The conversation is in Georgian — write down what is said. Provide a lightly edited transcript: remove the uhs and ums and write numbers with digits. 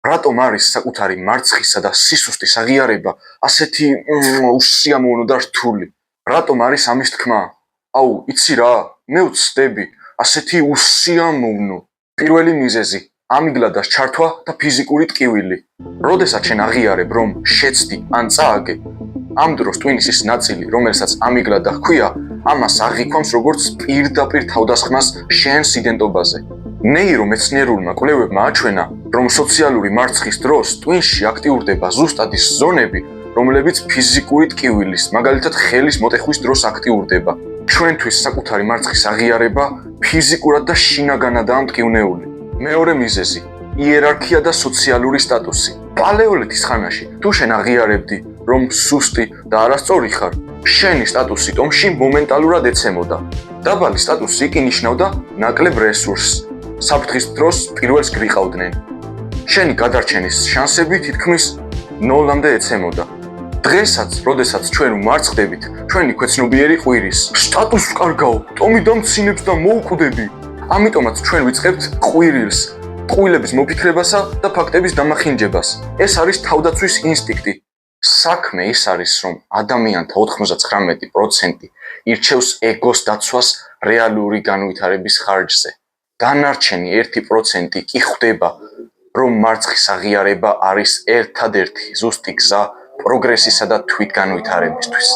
რატომ არის საკუთარი მარცხისა და სისუსტის აღიარება ასეთი უსიამოვნო და რთული? რატომ არის ამის თქმა? აუ, იცი რა, მე ვცდები, ასეთი უსიამოვნო. პირველი მიზეზი, ამიგდალას ჩართვა და ფიზიკური ტკივილი. როდესაც შენ აღიარებ, რომ შეცდი ან წააგე, ამ დროს ტვინის ის ნაწილი, რომელსაც ამიგდალა ჰქვია, ამას აღიქვამს როგორც პირდაპირ თავდასხმას შენ სიდენტობაზე. ნეირომეცნიერულმა კვლევებმა აჩვენა, რომ სოციალური მარცხის დროს ტვინში აქტიურდება ზუსტად ის ზონები, რომლებიც ფიზიკური ტკივილის, მაგალითად ხელის მოტეხვის დროს აქტიურდება. ჩვენთვის საკუთარი მარცხის აღიარება ფიზიკურად და შინაგანადაა მტკივნეული. მეორე მიზეზი, იერარქია და სოციალური სტატუსი. პალეოლითის ხანაში, თუ შენ აღიარებდი, რომ სუსტი და არასწორი ხარ, შენი სტატუსი ტომში მომენტალურად ეცემოდა. დაბალი სტატუსი კი ნიშნავდა ნაკლებ რესურსს. საფრთხის დროს პირველს გრიყავდნენ. შენი გადარჩენის შანსები თითქმის ნოლამდე ეცემოდა. დღესაც, როდესაც ჩვენ ვმარცხდებით, ჩვენი ქვეცნობიერი ყვირის სტატუს ვკარგავ, ტომი დამცინებს და მოვკვდები. ამიტომაც ჩვენ ვიწყებთ ყვირილს, ტყუილების მოფიქრებასა და ფაქტების დამახინჯებას. ეს არის თავდაცვის ინსტინქტი. საქმე ის არის, რომ ადამიანთა 99% ირჩევს ეგოს დაცვას რეალური განვითარების ხარჯზე. დანარჩენი 1% კი ხვდება, რომ მარცხის აღიარება არის ერთადერთი ზუსტი გზა პროგრესისა და თვითგანვითარებისთვის.